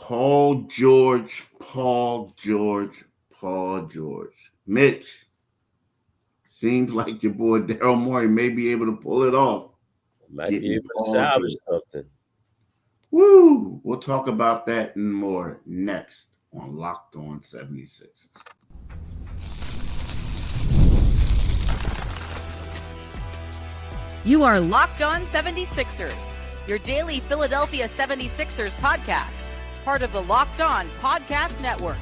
Paul George. Mitch, seems like your boy Daryl Morey may be able to pull it off. Might be Getting able to Paul salvage George. something. Woo! We'll talk about that and more next on Locked On 76ers. You are Locked On 76ers, your daily Philadelphia 76ers podcast, part of the Locked On Podcast Network,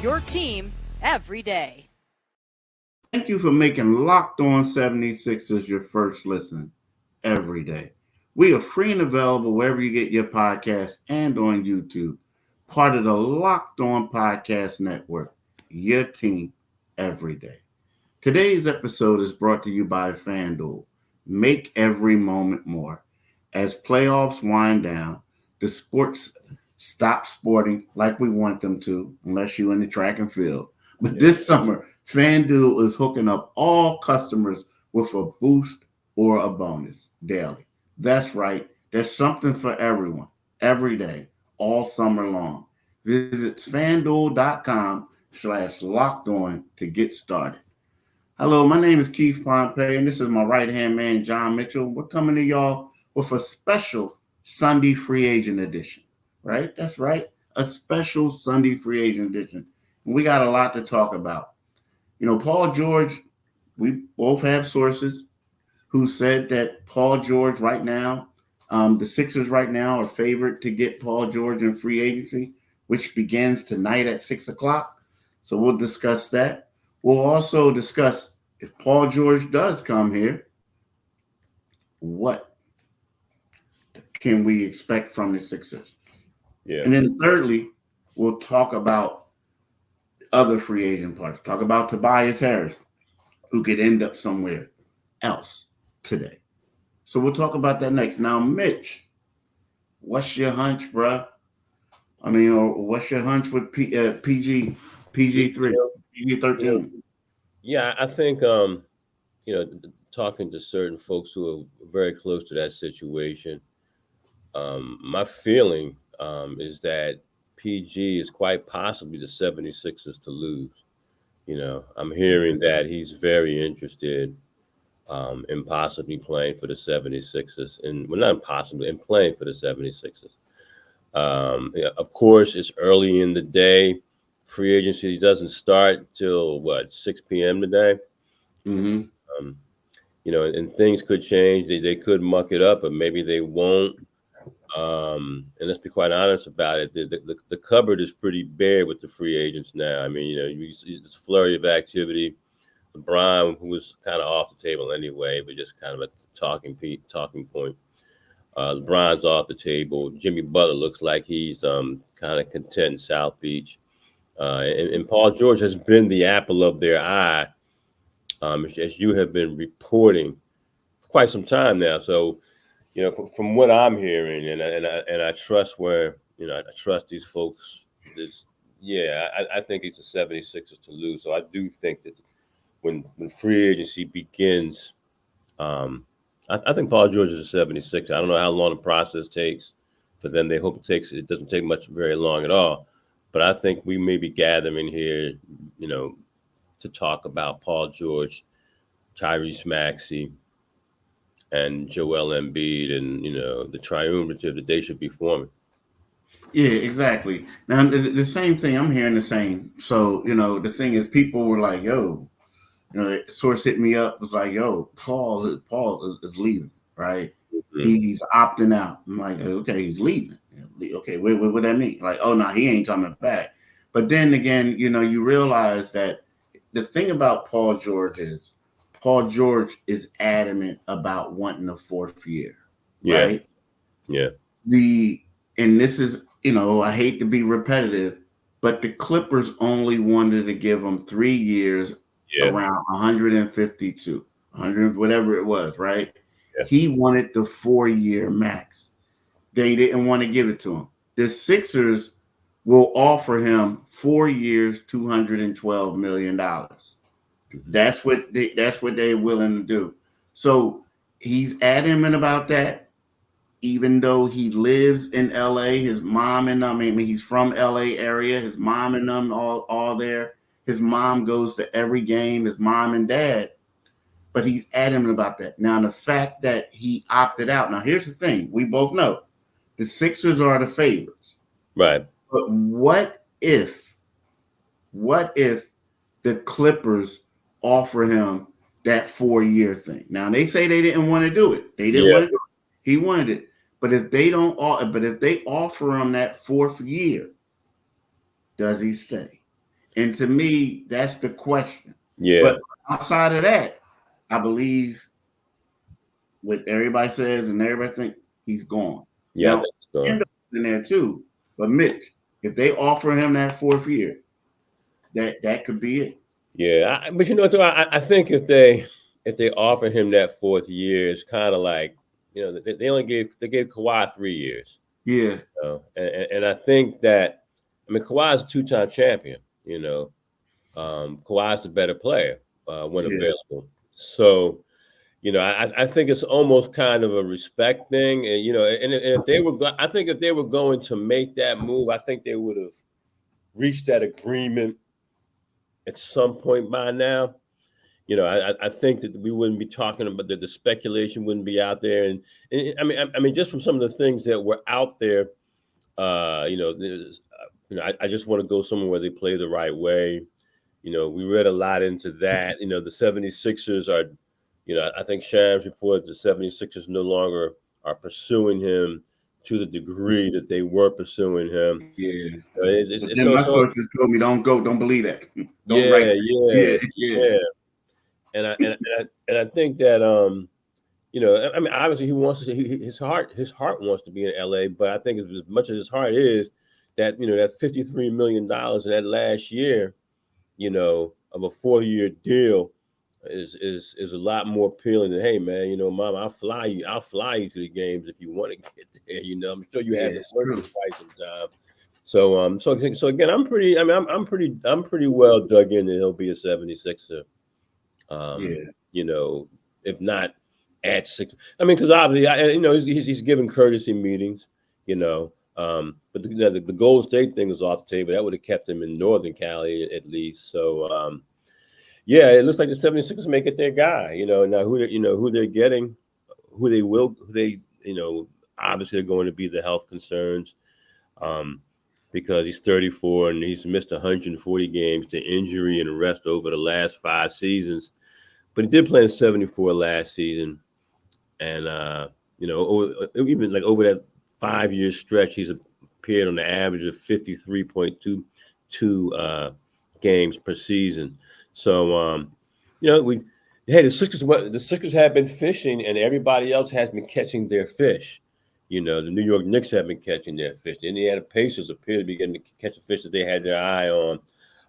your team every day. Thank you for making Locked On 76ers your first listen every day. We are free and available wherever you get your podcasts and on YouTube, part of the Locked On Podcast Network, your team every day. Today's episode is brought to you by FanDuel. Make every moment more. As playoffs wind down, the sports stop sporting like we want them to, unless you're in the track and field. But this summer, FanDuel is hooking up all customers with a boost or a bonus daily. That's right. There's something for everyone, every day, all summer long. Visit FanDuel.com/locked on to get started. Hello, my name is Keith Pompey, and this is my right-hand man, John Mitchell. We're coming to y'all with a special Sunday free agent edition, right? That's right, a special Sunday free agent edition. And we got a lot to talk about. You know, Paul George, we both have sources who said that Paul George right now, the Sixers right now are favored to get Paul George in free agency, which begins tonight at 6 o'clock. So we'll discuss that. We'll also discuss if Paul George does come here, what can we expect from the Sixers? Yeah. And then thirdly, we'll talk about other free agent parts. Talk about Tobias Harris, who could end up somewhere else today. So we'll talk about that next. Now, Mitch, what's your hunch, bruh? I mean, or what's your hunch with PG3, PG13? Yeah, I think talking to certain folks who are very close to that situation, my feeling is that PG is quite possibly the 76ers to lose. You know, I'm hearing that he's very interested in possibly playing for the 76ers, and well, not possibly, in playing for the 76ers. Of course, it's early in the day. Free agency doesn't start till 6 p.m. today. Mm-hmm. And things could change. They could muck it up, but maybe they won't. And let's be quite honest about it. The cupboard is pretty bare with the free agents now. I mean, you see this flurry of activity. LeBron, who was kind of off the table anyway, but just kind of a talking point. LeBron's off the table. Jimmy Butler looks like he's kind of content in South Beach. And Paul George has been the apple of their eye, as you have been reporting for quite some time now. So, from what I'm hearing, and I trust I trust these folks. I think it's the 76ers to lose. So I do think that when free agency begins, I think Paul George is a 76. I don't know how long the process takes for them. They hope it doesn't take very long at all. But I think we may be gathering here, to talk about Paul George, Tyrese Maxey, and Joel Embiid, and the triumvirate that they should be forming. Yeah, exactly. Now the same thing. I'm hearing the same. So the thing is, people were like, "Yo," the source hit me up, was like, "Yo, Paul is leaving, right? Mm-hmm. He's opting out." I'm like, "Okay, he's leaving. Okay, what that mean?" Like, "Oh no, he ain't coming back." But then again, you realize that the thing about Paul George is adamant about wanting a fourth year, right? Yeah. And this is, I hate to be repetitive, but the Clippers only wanted to give him 3 years, around 152, 100, whatever it was, right? Yeah. He wanted the 4-year max. They didn't want to give it to him. The Sixers will offer him 4 years, $212 million. That's what they're willing to do. So he's adamant about that. even though he lives in LA, his mom and them, I mean, he's from LA area, his mom and them all there. His mom goes to every game, his mom and dad, but he's adamant about that. Now, the fact that he opted out, now here's the thing, we both know the Sixers are the favorites. Right. But what if the Clippers offer him that 4-year thing? Now, they say they didn't want to do it. They didn't want to do it. He wanted it. But if they offer him that 4th year, does he stay? And to me, that's the question. Yeah. But outside of that, I believe what everybody says and everybody thinks, he's gone. Yeah, now, I think he's gone. In there too. But Mitch, if they offer him that 4th year, that could be it. Yeah, but you know, I think if they offer him that 4th year, it's kind of like, you know, they gave Kawhi 3 years. Yeah. You know? And I think that, I mean, Kawhi's a 2-time champion. You know, Kawhi's the better player when available. So, you know, I think it's almost kind of a respect thing, and you know, and if they were, I think if they were going to make that move, I think they would have reached that agreement at some point by now. You know, I think that we wouldn't be talking about the speculation wouldn't be out there, and I mean, just from some of the things that were out there, you know, I just want to go somewhere where they play the right way. You know, we read a lot into that. You know, the 76ers are, you know, I think Shams reported the 76ers no longer are pursuing him to the degree that they were pursuing him. Yeah. My sources told me don't believe that. Yeah. And I think that you know, I mean, obviously he wants to. His heart wants to be in LA, but I think as much as his heart is that, you know, that $53 million in that last year, you know, of a 4-year deal is a lot more appealing than, hey man, you know, Mom, I'll fly you to the games if you want to get there. You know, I'm sure you have to work twice sometime. So so again, I'm pretty well dug in that he'll be a 76er. You know, if not at 6, I mean, because obviously, you know, he's giving courtesy meetings, you know, but the Golden State thing was off the table. That would have kept him in Northern Cali at least. So, yeah, it looks like the 76ers make it their guy. You know, now who they're getting, who they, you know, obviously they're going to be the health concerns, because he's 34 and he's missed 140 games to injury and rest over the last 5 seasons. But he did play in 74 last season, and you know, even like over that 5-year stretch, he's appeared on the average of 53.22 games per season. So, you know, the Sixers have been fishing, and everybody else has been catching their fish. You know, the New York Knicks have been catching their fish. The Indiana Pacers appear to be getting to catch a fish that they had their eye on,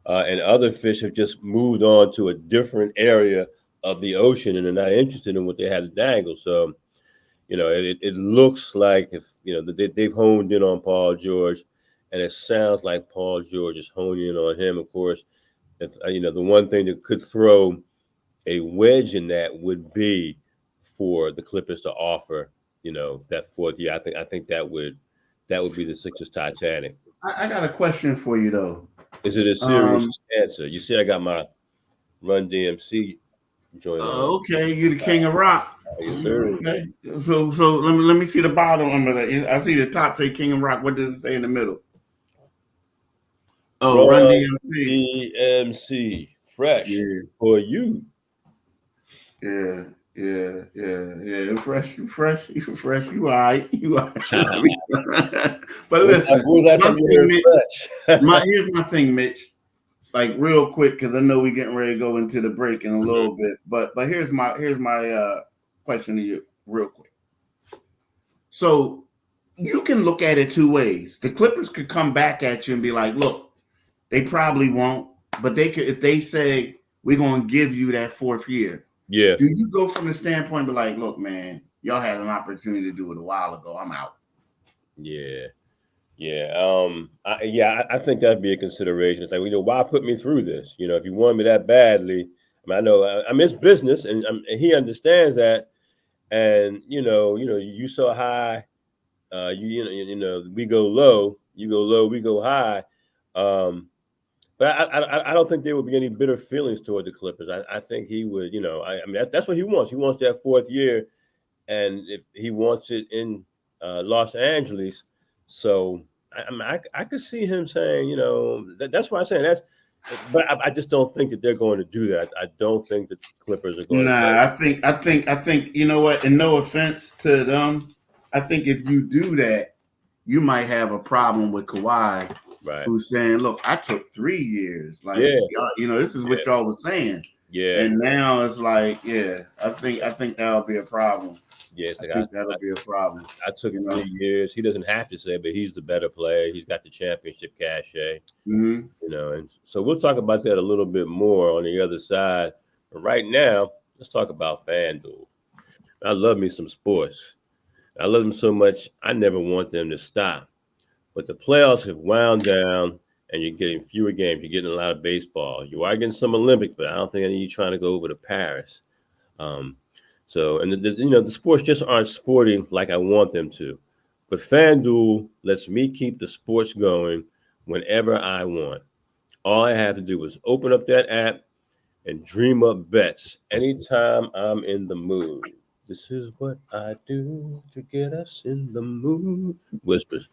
and other fish have just moved on to a different area of the ocean, and they're not interested in what they had to dangle. So, you know, it looks like, if you know, they've honed in on Paul George, and it sounds like Paul George is honing in on him. Of course, if you know, the one thing that could throw a wedge in that would be for the Clippers to offer, you know, that 4th year. I think that would be the Sixers Titanic. I got a question for you though. Is it a serious answer? You see, I got my Run DMC joint on. Okay, you're the king of rock. Yes, sir. Okay. So let me see the bottom of it. I see the top say King of Rock. What does it say in the middle? Oh, Run DMC. DMC. Fresh for you. Yeah. Fresh. You all right. But listen, here's my thing, Mitch. Like real quick, because I know we're getting ready to go into the break in a little bit. But here's my question to you, real quick. So you can look at it 2 ways. The Clippers could come back at you and be like, look, they probably won't, but they could, if they say we're gonna give you that 4th year. Yeah. Do you go from the standpoint of like, look, man, y'all had an opportunity to do it a while ago. I'm out. Yeah. I think that'd be a consideration. It's like, you know, why put me through this? You know, if you want me that badly, I know I miss business, and he understands that. And you know, you saw high you know, we go low, you go low, we go high. But I don't think there would be any bitter feelings toward the Clippers. I think he would, you know, I mean, that's what he wants. He wants that fourth year, and if he wants it in Los Angeles, so I could see him saying, you know, that's why I'm saying that's. But I just don't think that they're going to do that. I don't think the Clippers are going to. Nah, I think. You know what? And no offense to them, I think if you do that, you might have a problem with Kawhi, Right. who's saying, "Look, I took 3 years. Like, Yeah. y'all, you know, this is what y'all was saying." Yeah. And now it's like, yeah, I think that'll be a problem. Yes, I think that'll be a problem. I took You know? 3 years. He doesn't have to say, but he's the better player. He's got the championship cachet. Mm-hmm. You know, and so we'll talk about that a little bit more on the other side. But right now, let's talk about FanDuel. I love me some sports. I love them so much, I never want them to stop. But the playoffs have wound down, and you're getting fewer games. You're getting a lot of baseball. You are getting some Olympics, but I don't think any of you trying to go over to Paris. So, and you know, the sports just aren't sporting like I want them to. But FanDuel lets me keep the sports going whenever I want. All I have to do is open up that app and dream up bets anytime I'm in the mood. This is what I do to get us in the mood. Whispers.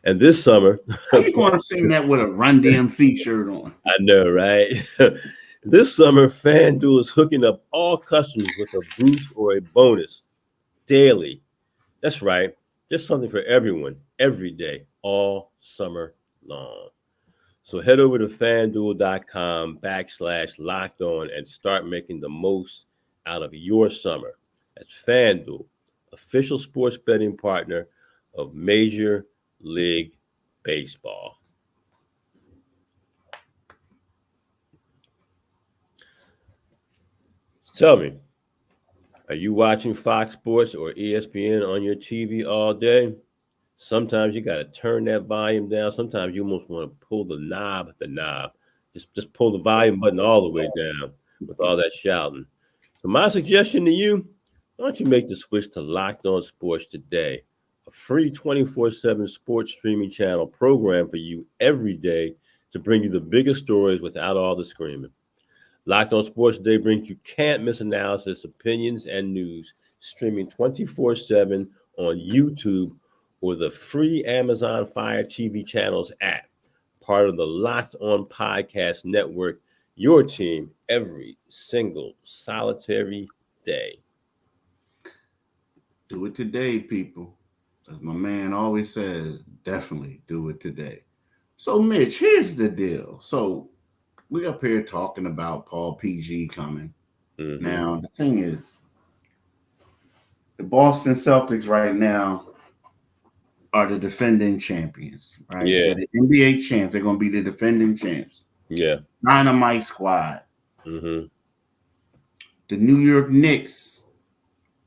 And this summer, How you want to sing that with a Run DMC shirt on? I know, right? This summer, FanDuel is hooking up all customers with a boost or a bonus daily. That's right. Just something for everyone, every day, all summer long. So head over to FanDuel.com/locked on and start making the most out of your summer. That's FanDuel, official sports betting partner of Major League Baseball. Tell me, are you watching Fox Sports or ESPN on your TV all day? Sometimes you got to turn that volume down. Sometimes you almost want to pull the knob. Just pull the volume button all the way down with all that shouting. So my suggestion to you, why don't you make the switch to Locked On Sports today? A free 24/7 sports streaming channel program for you every day to bring you the biggest stories without all the screaming. Locked On Sports Today brings you can't miss analysis, opinions, and news, streaming 24/7 on YouTube or the free Amazon Fire TV channels app, part of the Locked On Podcast Network, your team every single solitary day. Do it today, people. As my man always says, definitely do it today. So, Mitch, here's the deal. So, we're up here talking about Paul PG coming. Mm-hmm. Now, the thing is, the Boston Celtics right now are the defending champions, right? Yeah. They're the NBA champs. They're going to be the defending champs. Yeah. Dynamite squad. Mm-hmm. The New York Knicks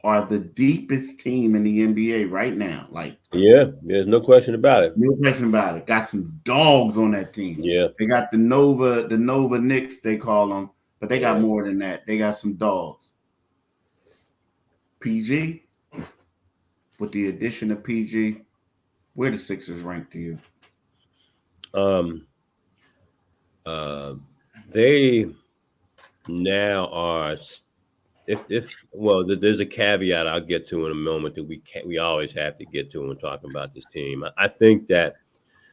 are the deepest team in the NBA right now. Like, yeah, there's no question about it. No question about it. Got some dogs on that team. Yeah. They got the Nova Knicks, they call them, but they got more than that. They got some dogs. PG, with the addition of PG, where the Sixers rank to you? They now are. Well, there's a caveat I'll get to in a moment that we always have to get to when talking about this team. I think that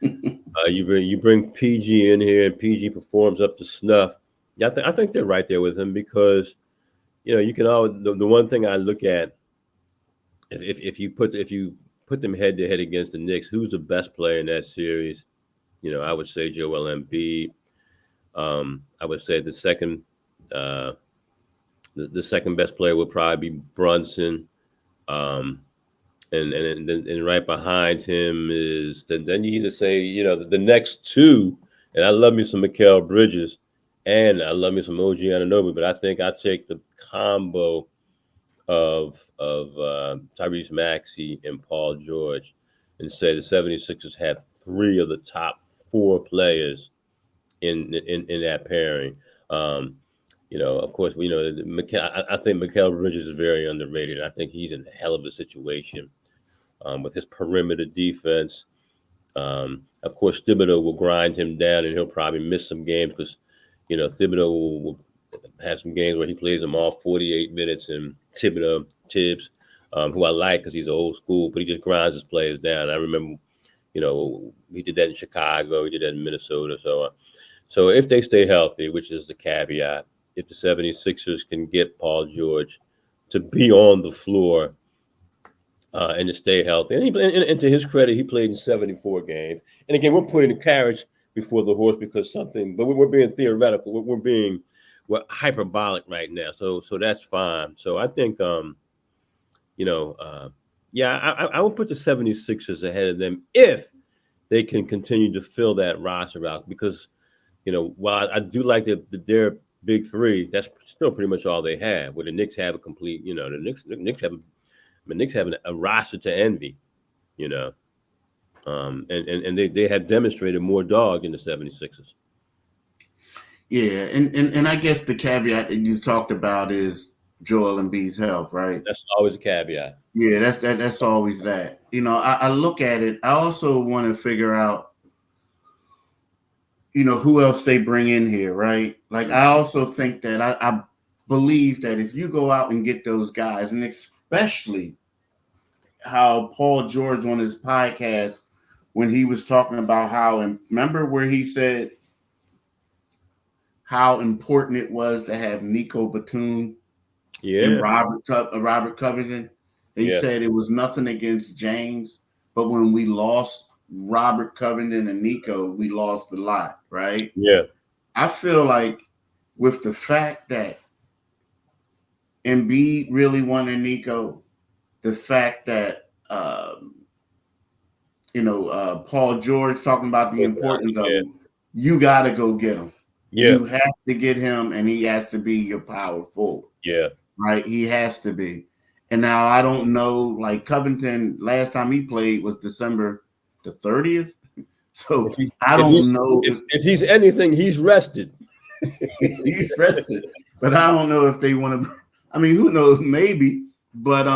you bring PG in here and PG performs up to snuff. Yeah, I think they're right there with him because, you know, you can always the one thing I look at if you put them head to head against the Knicks, who's the best player in that series? You know, I would say Joel Embiid. I would say the second. The second best player would probably be Brunson, and right behind him is then you either say, you know, the next two, and I love me some Mikal Bridges, and I love me some OG Anunoby, but I think I take the combo of Tyrese Maxey and Paul George and say the 76ers have three of the top four players in that pairing. You know, of course, we know that I think Mikal Bridges is very underrated. I think he's in a hell of a situation. with his perimeter defense. Of course, Thibodeau will grind him down, and he'll probably miss some games because, Thibodeau will have some games where he plays them all 48 minutes, and Tibbs, who I like because he's old school, but he just grinds his players down. I remember, he did that in Chicago, he did that in Minnesota. So if they stay healthy, which is the caveat, if the 76ers can get Paul George to be on the floor and to stay healthy. And to his credit, he played in 74 games. And again, we're putting the carriage before the horse but we're being theoretical. We're hyperbolic right now. So that's fine. So I think, I would put the 76ers ahead of them if they can continue to fill that roster out. Because, while I do like their big three, that's still pretty much all they have. Where the Knicks have a complete, the Knicks have a roster to envy, and they have demonstrated more dog than the 76ers. Yeah, and I guess the caveat that you talked about is Joel Embiid's health, right? That's always a caveat. Yeah, that's always that. I look at it. I also want to figure out, who else they bring in here, right? Like, I also think that I believe that if you go out and get those guys, and especially how Paul George on his podcast, when he was talking about remember where he said how important it was to have Nico Batum and Robert Covington. He said it was nothing against James, but when we lost Robert Covington and Nico, we lost a lot, right? Yeah. I feel like with the fact that Embiid really wanted Nico, the fact that Paul George talking about the importance of him, you got to go get him. Yeah. You have to get him, and he has to be your power forward. Yeah. Right? He has to be. And now I don't know, like Covington, last time he played was December the 30th. So I don't know. If he's anything, he's rested. He's rested. But I don't know if they want to. I mean, who knows? Maybe. But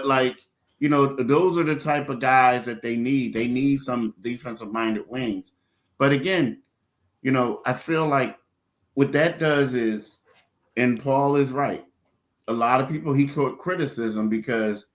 like, those are the type of guys that they need. They need some defensive-minded wings. But again, I feel like what that does is, and Paul is right, a lot of people he caught criticism because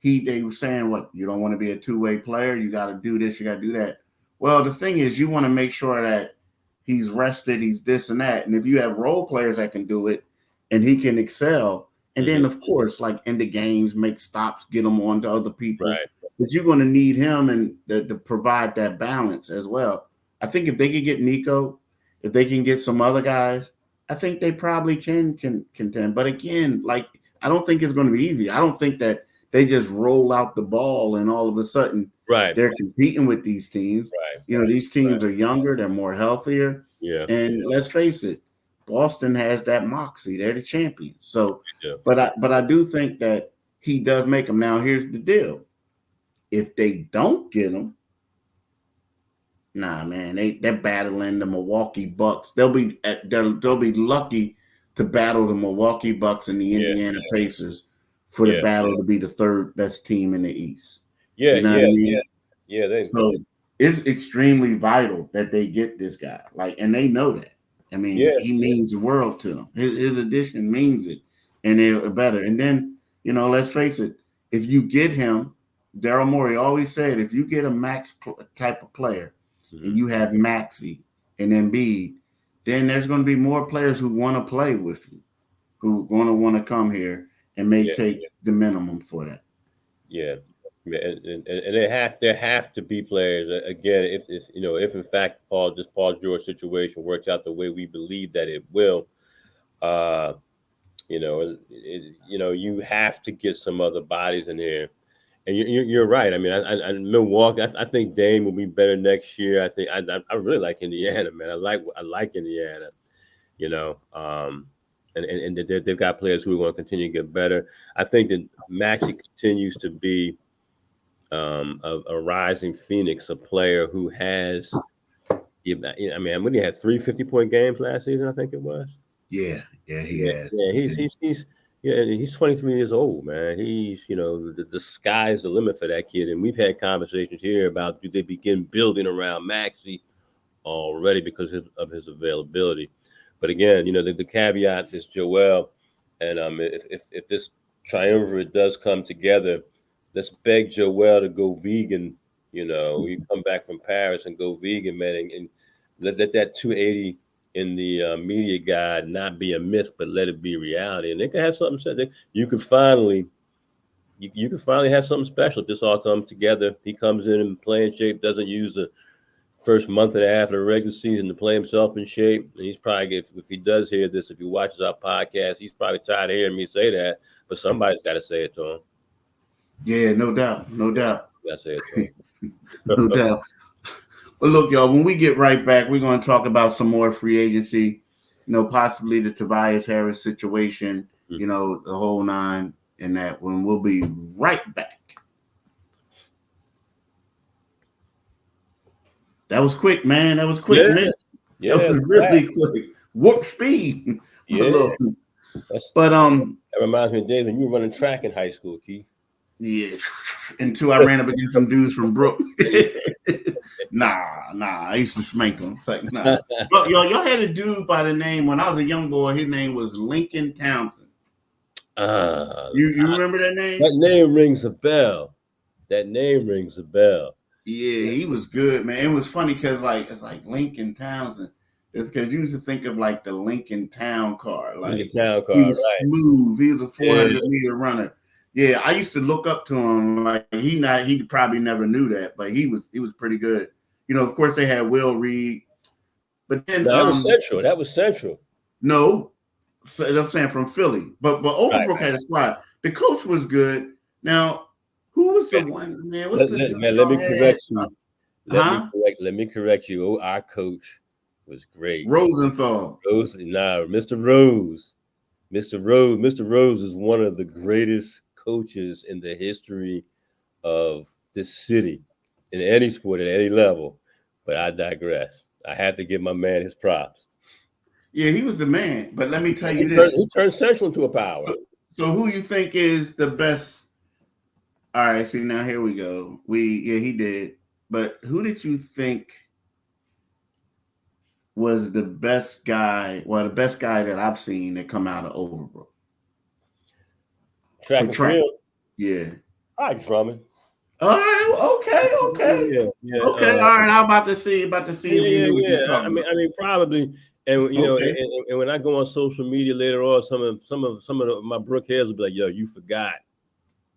they were saying, what, you don't want to be a two-way player, you got to do this, you got to do that. Well, the thing is, you want to make sure that he's rested, he's this and that. And if you have role players that can do it and he can excel, and then, of course, like in the games, make stops, get them on to other people. Right. But you're going to need him and to provide that balance as well. I think if they could get Nico, if they can get some other guys, I think they probably can contend. But again, like, I don't think it's going to be easy. I don't think that they just roll out the ball and all of a sudden they're competing with these teams. Right. These teams are younger, they're more healthier. Yeah. And let's face it, Boston has that moxie. They're the champions. So, but I do think that he does make them. Now, here's the deal. If they don't get him, nah, man, they're battling the Milwaukee Bucks. They'll be lucky to battle the Milwaukee Bucks and the Indiana Pacers for the battle to be the third best team in the East. Yeah, you know what I mean? So it's extremely vital that they get this guy. And they know that. I mean, he means the world to them. His addition means it, and they're better. And then, let's face it, if you get him, Daryl Morey always said, if you get a max type of player, and you have Maxey and Embiid, then there's going to be more players who want to play with you, who are going to want to come here and may take the minimum for that. Yeah. And there have to be players, again, if in fact Paul George situation works out the way we believe that it will, you have to get some other bodies in here. And you're right. I mean, I Milwaukee. I think Dame will be better next year. I think I really like Indiana, man. I like Indiana. And they've got players who are going to continue to get better. I think that Maxey continues to be a rising phoenix, a player who has. I mean, when he had 3 50-point games last season, I think it was. Yeah, he has. Yeah, Yeah, and he's 23 years old, man. He's, the sky's the limit for that kid. And we've had conversations here about do they begin building around Maxey already because of his availability. But again, the caveat is Joel. And if this triumvirate does come together, let's beg Joel to go vegan. We come back from Paris and go vegan, man, and let that 280 in the media guide not be a myth, but let it be reality. And they can have something said. You could finally have something special if this all comes together. He comes in playing shape, doesn't use the first month and a half of the regular season to play himself in shape. And he's probably, if he does hear this, if he watches our podcast, he's probably tired of hearing me say that. But somebody's got to say it to him. Yeah, no doubt. No doubt. Got to say it to him. No doubt. Well, look, y'all, when we get right back, we're going to talk about some more free agency, possibly the Tobias Harris situation, the whole nine and that when we'll be right back. That was quick, man. That was quick, man. Yeah, that was really quick. Whoop speed. Yeah. But that reminds me of Dave when you were running track in high school, Keith. Yeah, until I ran up against some dudes from Brook. Nah, I used to spank them. It's like, nah. But y'all had a dude by the name, when I was a young boy, his name was Lincoln Townsend. You remember that name? That name rings a bell. Yeah, he was good, man. It was funny because it's like Lincoln Townsend. It's because you used to think of like the Lincoln Town car. Like Lincoln Town car, he was right. smooth. He was a 400-meter runner. Yeah, I used to look up to him. Like he probably never knew that, but he was pretty good. Of course they had Will Reed, but then that was Central. No, I'm saying from Philly, but Overbrook had a squad. The coach was good. Now, who was the one, man? What's the dude? Man, let me correct you. Let me correct you. Oh, our coach was great. Rosenthal. Mr. Rose. Mr. Rose is one of the greatest coaches in the history of this city in any sport at any level. But I digress. I had to give my man his props. Yeah, he was the man. But let me tell you this. He turned Central into a power. So who you think is the best? All right, see, now here we go. He did. But who did you think was the best guy? Well, the best guy that I've seen that come out of Overbrook. Track and field. Yeah. All right, Drummond. All right. Okay. Yeah. Okay. All right. I'm about to see if you knew what you're talking about. I mean, probably. And and when I go on social media later on, some of my Brook heads will be like, "Yo, you forgot,"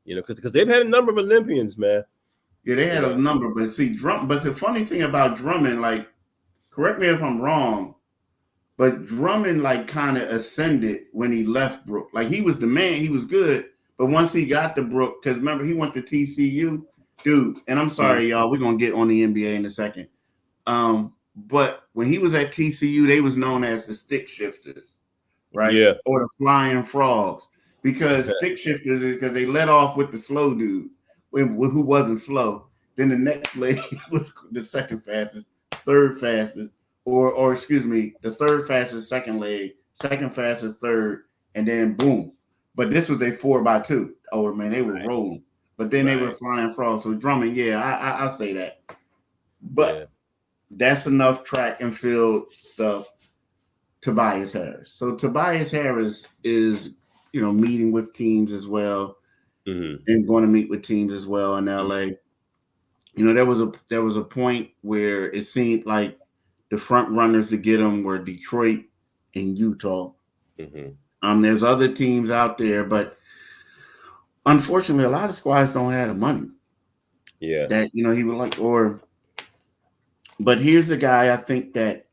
because they've had a number of Olympians, man. Yeah, they had a number, but see, But the funny thing about Drummond, like, correct me if I'm wrong, but Drummond kind of ascended when he left Brook. Like he was the man, he was good, but once he got to Brook, because remember he went to TCU, dude. And I'm sorry, y'all, we're gonna get on the NBA in a second. But when he was at TCU, they was known as the stick shifters, right? Yeah. Or the flying frogs, because stick shifters is because they let off with the slow dude who wasn't slow. Then the next leg was the second fastest, third fastest, or excuse me, the third fastest second leg, second fastest third, and then boom. But this was a 4x2. Oh man, they were rolling. But then they were flying frogs. So Drummond, I say that. But that's enough track and field stuff. Tobias Harris. So Tobias Harris is, meeting with teams as well, and going to meet with teams as well in LA. There was a point where it seemed like the front runners to get him were Detroit and Utah. There's other teams out there, but unfortunately, a lot of squads don't have the money. Yeah, that he would like. But here's a guy I think that,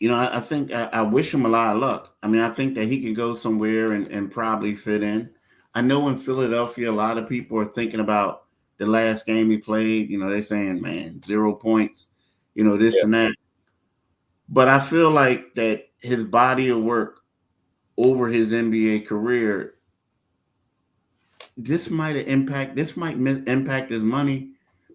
I think I wish him a lot of luck. I mean, I think that he can go somewhere and probably fit in. I know in Philadelphia, a lot of people are thinking about the last game he played. They're saying, man, 0 points, this and that. But I feel like that his body of work over his NBA career, this might impact his money.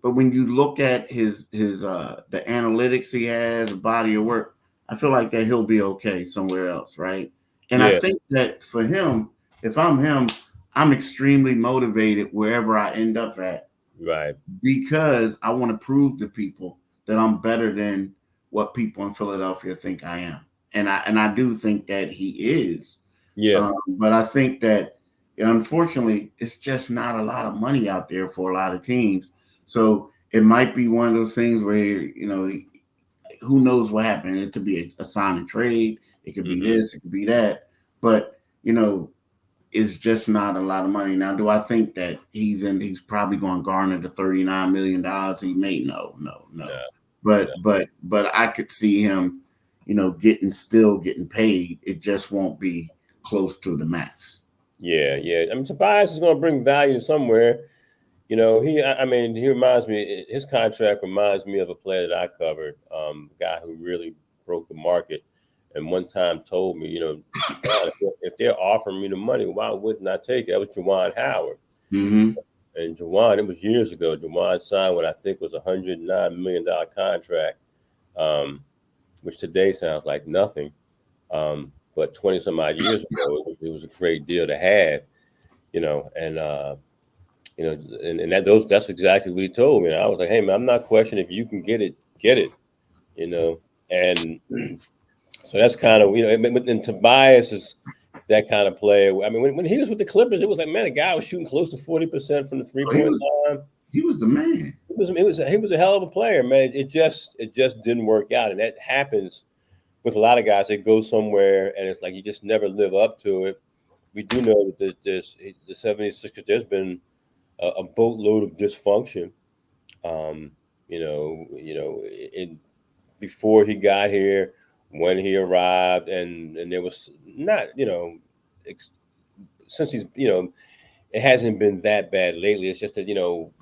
But when you look at his the analytics he has, body of work, I feel like that he'll be okay somewhere else, right? And I think that for him, if I'm him, I'm extremely motivated wherever I end up at. Right. Because I want to prove to people that I'm better than what people in Philadelphia think I am. And I do think that he is. Yeah. But I think that unfortunately it's just not a lot of money out there for a lot of teams. So it might be one of those things where, who knows what happened. It could be a sign and trade. It could be this, it could be that. But, it's just not a lot of money. Now, do I think that he's probably going to garner the $39 million he made? No. But I could see him, still getting paid. It just won't be close to the max. Yeah. I mean, Tobias is going to bring value somewhere. He reminds me, his contract reminds me of a player that I covered, a guy who really broke the market. And one time told me, if they're offering me the money, why wouldn't I take it? That was Juwan Howard. Mm-hmm. And Juwan, it was years ago. Juwan signed what I think was a $109 million contract, which today sounds like nothing. But 20 some odd years ago, it was a great deal to have, and that's exactly what he told me. And I was like, hey man, I'm not questioning if you can get it, and so that's kind of, and Tobias is that kind of player. I mean, when he was with the Clippers, it was like, man, a guy was shooting close to 40% from the 3-point line. He was the man. He was a hell of a player, man. It just didn't work out, and that happens with a lot of guys. They go somewhere, and it's like you just never live up to it. We do know that the 76ers, there's been a boatload of dysfunction. Before he got here, when he arrived, and there was not, since he's, it hasn't been that bad lately. It's just that,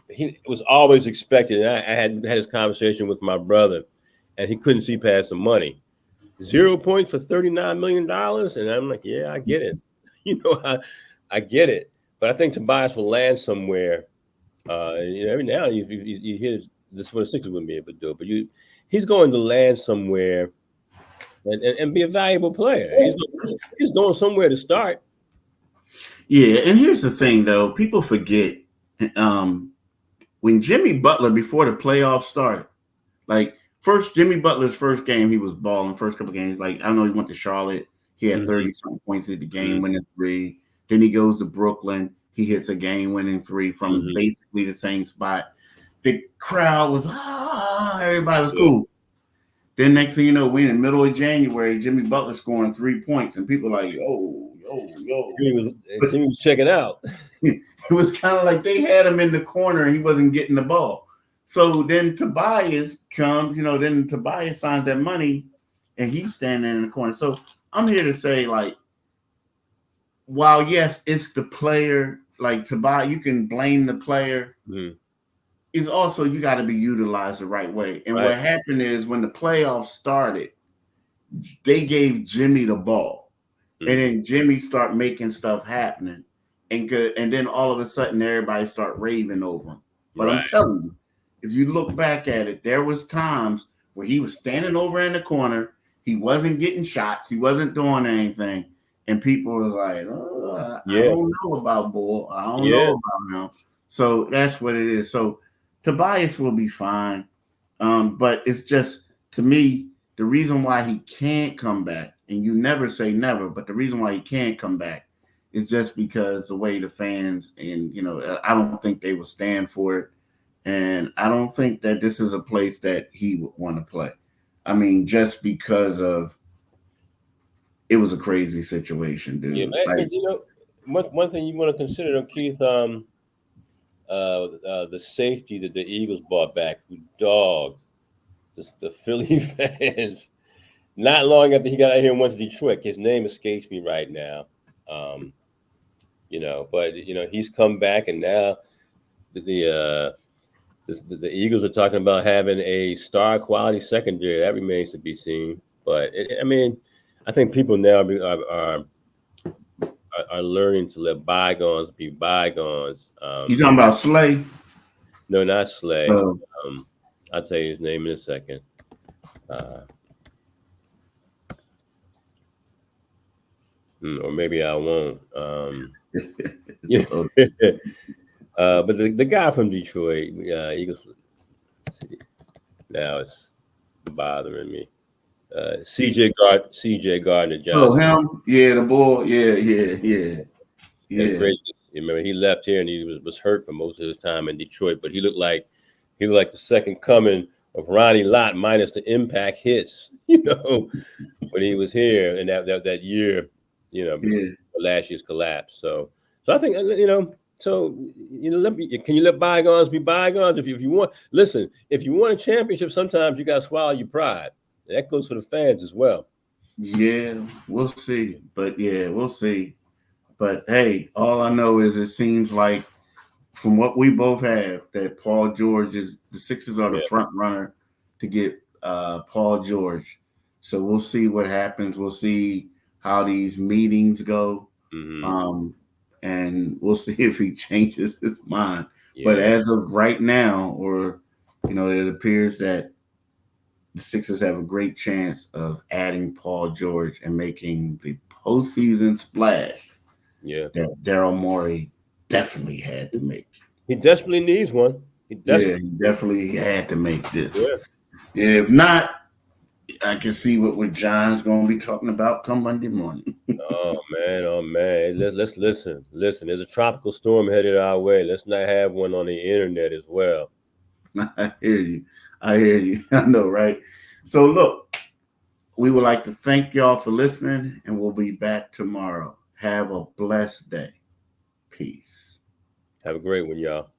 he was always expected. And I had this conversation with my brother, and he couldn't see past the money. 0 points for $39 million. And I'm like, yeah, I get it. I get it. But I think Tobias will land somewhere. Every now and then you hear this is what the Sixers wouldn't be able to do. But he's going to land somewhere and be a valuable player. He's going somewhere to start. Yeah, and here's the thing, though. People forget when Jimmy Butler, before the playoffs started, like Jimmy Butler's first game, he was balling. First couple games, like I know he went to Charlotte. He had 30-something points at the game-winning three. Then he goes to Brooklyn. He hits a game-winning three from basically the same spot. The crowd was, everybody was cool. Then next thing you know, we're in the middle of January, Jimmy Butler scoring 3 points, and people are like, yo. Jimmy was checking out. It was kind of like they had him in the corner and he wasn't getting the ball. So then Tobias comes, then Tobias signs that money and he's standing in the corner. So I'm here to say, like, while yes, it's the player, like Tobias, you can blame the player. It's also you got to be utilized the right way. And what happened is when the playoffs started, they gave Jimmy the ball. And then Jimmy start making stuff happening. And then all of a sudden everybody start raving over him. But I'm telling you, if you look back at it, there was times where he was standing over in the corner. He wasn't getting shots. He wasn't doing anything. And people were like, I don't know about Bull. I don't know about him. So that's what it is. So Tobias will be fine. But it's just, to me, the reason why he can't come back, and you never say never, but the reason why he can't come back is just because the way the fans, and, I don't think they will stand for it. And I don't think that this is a place that he would want to play. I mean, just because of it was a crazy situation, dude. Yeah, man, one thing you want to consider, though, Keith, the safety that the Eagles brought back, who dogged the Philly fans not long after he got out here and went to Detroit. His name escapes me right now. But he's come back, and now the Eagles are talking about having a star quality secondary. That remains to be seen. But I think people now are learning to let bygones be bygones. You talking about Slay? No, not Slay. I'll tell you his name in a second. or maybe I won't. Yeah. So, But the guy from Detroit, Eagles. Let's see. Now it's bothering me. C.J. Gardner oh, Johnson. him? Yeah, the boy. Yeah. That's crazy. You remember he left here and he was hurt for most of his time in Detroit, but he looked like the second coming of Ronnie Lott minus the impact hits, when he was here in that year, Yeah. last year's collapse. So I think can you let bygones be bygones? If you want, listen, if you want a championship, sometimes you got to swallow your pride. And that goes for the fans as well. Yeah, we'll see. But yeah, we'll see. But hey, all I know is it seems like from what we both have that Paul George is the Sixers are the front runner to get Paul George. So we'll see what happens. We'll see how these meetings go. Mm-hmm. And we'll see if he changes his mind. Yeah. But as of right now, it appears that the Sixers have a great chance of adding Paul George and making the postseason splash. Yeah. That Daryl Morey definitely had to make. He desperately needs one. He definitely had to make this. Yeah. If not, I can see what John's going to be talking about come Monday morning. Oh man. Let's listen. Listen, there's a tropical storm headed our way. Let's not have one on the internet as well. I hear you. I know, right? So look, we would like to thank y'all for listening, and we'll be back tomorrow. Have a blessed day. Peace. Have a great one, y'all.